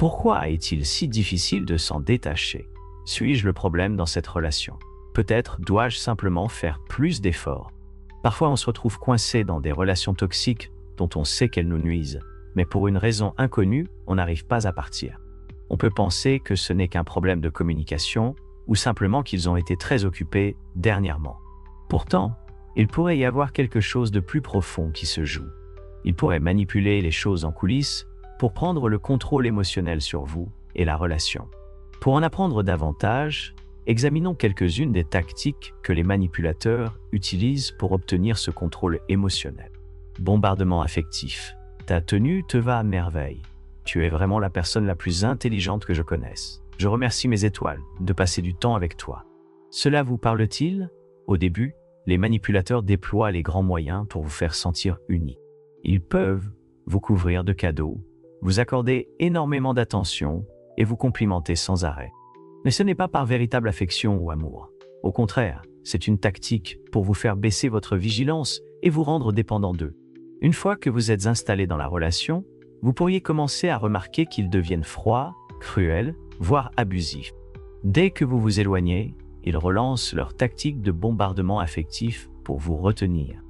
Pourquoi est-il si difficile de s'en détacher? Suis-je le problème dans cette relation? Peut-être dois-je simplement faire plus d'efforts? Parfois on se retrouve coincé dans des relations toxiques dont on sait qu'elles nous nuisent, mais pour une raison inconnue, on n'arrive pas à partir. On peut penser que ce n'est qu'un problème de communication ou simplement qu'ils ont été très occupés dernièrement. Pourtant, il pourrait y avoir quelque chose de plus profond qui se joue. Ils pourraient manipuler les choses en coulisses pour prendre le contrôle émotionnel sur vous et la relation. Pour en apprendre davantage, examinons quelques-unes des tactiques que les manipulateurs utilisent pour obtenir ce contrôle émotionnel. Bombardement affectif. Ta tenue te va à merveille. Tu es vraiment la personne la plus intelligente que je connaisse. Je remercie mes étoiles de passer du temps avec toi. Cela vous parle-t-il? Au début, les manipulateurs déploient les grands moyens pour vous faire sentir unis. Ils peuvent vous couvrir de cadeaux, vous accorder énormément d'attention et vous complimenter sans arrêt. Mais ce n'est pas par véritable affection ou amour. Au contraire, c'est une tactique pour vous faire baisser votre vigilance et vous rendre dépendant d'eux. Une fois que vous êtes installé dans la relation, vous pourriez commencer à remarquer qu'ils deviennent froids, cruels, voire abusifs. Dès que vous vous éloignez, ils relancent leur tactique de bombardement affectif pour vous retenir.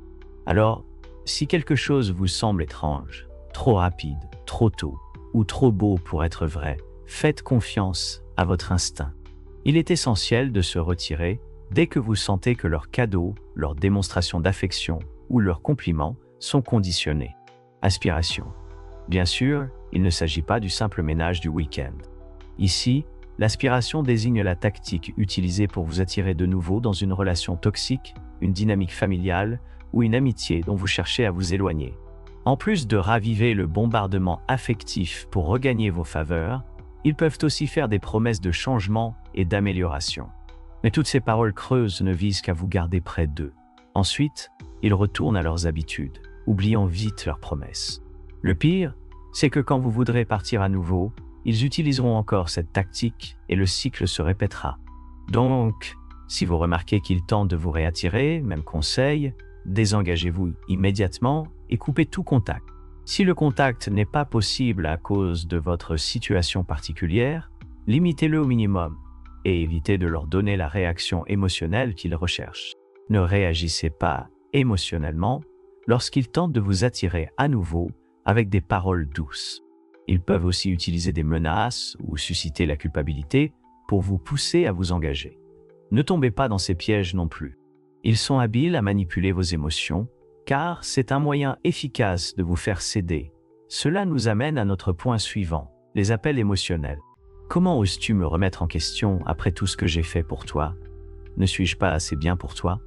Alors, si quelque chose vous semble étrange, trop rapide, trop tôt ou trop beau pour être vrai, faites confiance à votre instinct. Il est essentiel de se retirer dès que vous sentez que leurs cadeaux, leurs démonstrations d'affection ou leurs compliments sont conditionnés. Aspiration. Bien sûr, il ne s'agit pas du simple ménage du week-end. Ici, l'aspiration désigne la tactique utilisée pour vous attirer de nouveau dans une relation toxique, une dynamique familiale ou une amitié dont vous cherchez à vous éloigner. En plus de raviver le bombardement affectif pour regagner vos faveurs, ils peuvent aussi faire des promesses de changement et d'amélioration. Mais toutes ces paroles creuses ne visent qu'à vous garder près d'eux. Ensuite, ils retournent à leurs habitudes, oubliant vite leurs promesses. Le pire, c'est que quand vous voudrez partir à nouveau, ils utiliseront encore cette tactique et le cycle se répétera. Donc, si vous remarquez qu'ils tentent de vous réattirer, même conseil, désengagez-vous immédiatement et coupez tout contact. Si le contact n'est pas possible à cause de votre situation particulière, limitez-le au minimum et évitez de leur donner la réaction émotionnelle qu'ils recherchent. Ne réagissez pas émotionnellement lorsqu'ils tentent de vous attirer à nouveau avec des paroles douces. Ils peuvent aussi utiliser des menaces ou susciter la culpabilité pour vous pousser à vous engager. Ne tombez pas dans ces pièges non plus. Ils sont habiles à manipuler vos émotions, car c'est un moyen efficace de vous faire céder. Cela nous amène à notre point suivant, les appels émotionnels. Comment oses-tu me remettre en question après tout ce que j'ai fait pour toi? Ne suis-je pas assez bien pour toi?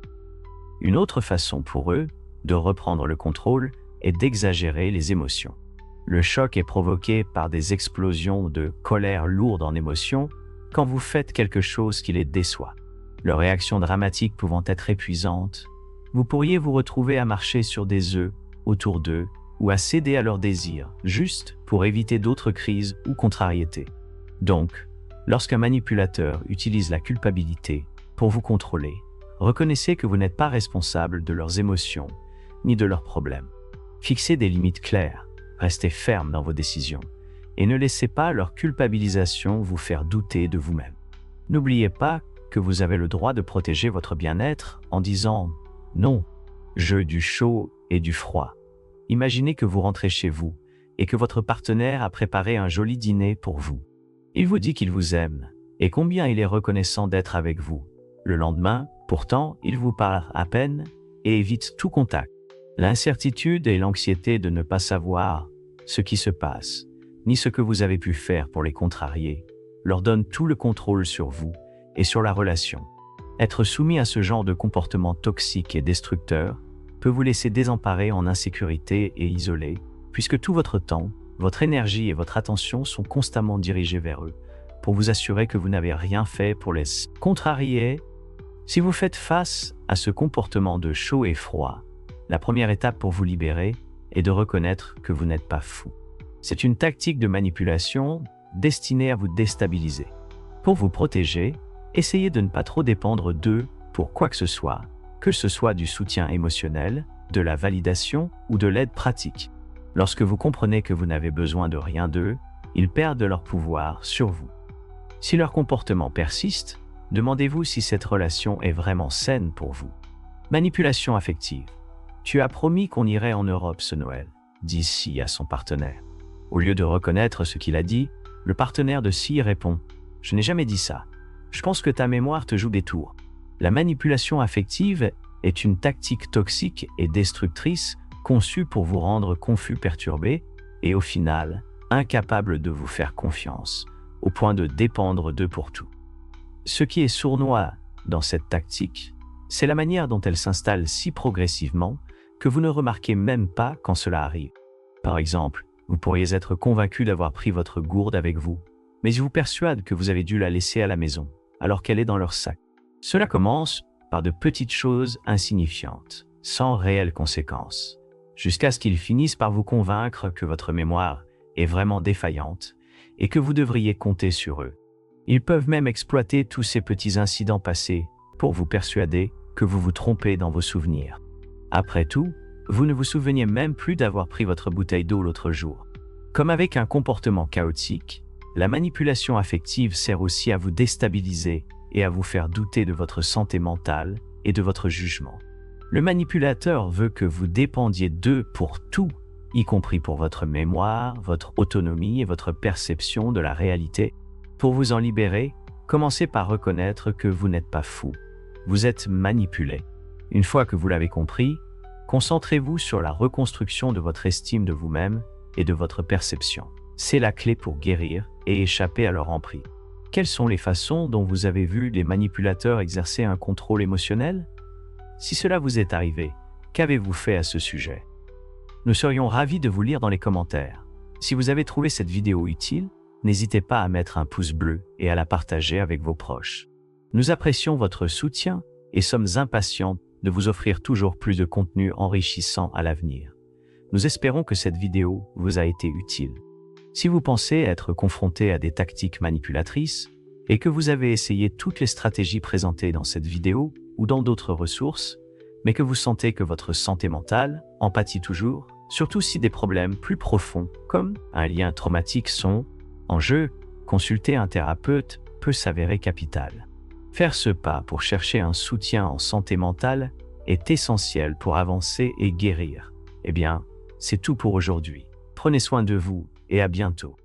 Une autre façon pour eux de reprendre le contrôle est d'exagérer les émotions. Le choc est provoqué par des explosions de colère lourdes en émotions quand vous faites quelque chose qui les déçoit. Leurs réactions dramatiques pouvant être épuisantes, vous pourriez vous retrouver à marcher sur des œufs autour d'eux ou à céder à leurs désirs, juste pour éviter d'autres crises ou contrariétés. Donc, lorsqu'un manipulateur utilise la culpabilité pour vous contrôler, reconnaissez que vous n'êtes pas responsable de leurs émotions ni de leurs problèmes. Fixez des limites claires, restez ferme dans vos décisions et ne laissez pas leur culpabilisation vous faire douter de vous-même. N'oubliez pas que vous avez le droit de protéger votre bien-être en disant « non », jeu du chaud et du froid. Imaginez que vous rentrez chez vous et que votre partenaire a préparé un joli dîner pour vous. Il vous dit qu'il vous aime et combien il est reconnaissant d'être avec vous. Le lendemain, pourtant, il vous parle à peine et évite tout contact. L'incertitude et l'anxiété de ne pas savoir ce qui se passe, ni ce que vous avez pu faire pour les contrarier, leur donnent tout le contrôle sur vous et sur la relation. Être soumis à ce genre de comportement toxique et destructeur peut vous laisser désemparé en insécurité et isolé, puisque tout votre temps, votre énergie et votre attention sont constamment dirigés vers eux, pour vous assurer que vous n'avez rien fait pour les contrarier. Si vous faites face à ce comportement de chaud et froid, la première étape pour vous libérer est de reconnaître que vous n'êtes pas fou. C'est une tactique de manipulation destinée à vous déstabiliser. Pour vous protéger, essayez de ne pas trop dépendre d'eux pour quoi que ce soit du soutien émotionnel, de la validation ou de l'aide pratique. Lorsque vous comprenez que vous n'avez besoin de rien d'eux, ils perdent leur pouvoir sur vous. Si leur comportement persiste, demandez-vous si cette relation est vraiment saine pour vous. Manipulation affective. Tu as promis qu'on irait en Europe ce Noël, dit Si à son partenaire. Au lieu de reconnaître ce qu'il a dit, le partenaire de Si répond « Je n'ai jamais dit ça. Je pense que ta mémoire te joue des tours. » La manipulation affective est une tactique toxique et destructrice conçue pour vous rendre confus, perturbé et au final, incapable de vous faire confiance, au point de dépendre d'eux pour tout. Ce qui est sournois dans cette tactique, c'est la manière dont elle s'installe si progressivement que vous ne remarquez même pas quand cela arrive. Par exemple, vous pourriez être convaincu d'avoir pris votre gourde avec vous, mais ils vous persuadent que vous avez dû la laisser à la maison, alors qu'elle est dans leur sac. Cela commence par de petites choses insignifiantes, sans réelles conséquences, jusqu'à ce qu'ils finissent par vous convaincre que votre mémoire est vraiment défaillante et que vous devriez compter sur eux. Ils peuvent même exploiter tous ces petits incidents passés pour vous persuader que vous vous trompez dans vos souvenirs. Après tout, vous ne vous souveniez même plus d'avoir pris votre bouteille d'eau l'autre jour. Comme avec un comportement chaotique, la manipulation affective sert aussi à vous déstabiliser et à vous faire douter de votre santé mentale et de votre jugement. Le manipulateur veut que vous dépendiez d'eux pour tout, y compris pour votre mémoire, votre autonomie et votre perception de la réalité. Pour vous en libérer, commencez par reconnaître que vous n'êtes pas fou. Vous êtes manipulé. Une fois que vous l'avez compris, concentrez-vous sur la reconstruction de votre estime de vous-même et de votre perception. C'est la clé pour guérir et échapper à leur emprise. Quelles sont les façons dont vous avez vu les manipulateurs exercer un contrôle émotionnel? Si cela vous est arrivé, qu'avez-vous fait à ce sujet? Nous serions ravis de vous lire dans les commentaires. Si vous avez trouvé cette vidéo utile, n'hésitez pas à mettre un pouce bleu et à la partager avec vos proches. Nous apprécions votre soutien et sommes impatients de vous offrir toujours plus de contenu enrichissant à l'avenir. Nous espérons que cette vidéo vous a été utile. Si vous pensez être confronté à des tactiques manipulatrices et que vous avez essayé toutes les stratégies présentées dans cette vidéo ou dans d'autres ressources, mais que vous sentez que votre santé mentale en pâtit toujours, surtout si des problèmes plus profonds comme un lien traumatique sont en jeu, consulter un thérapeute peut s'avérer capital. Faire ce pas pour chercher un soutien en santé mentale est essentiel pour avancer et guérir. Eh bien, c'est tout pour aujourd'hui. Prenez soin de vous et à bientôt.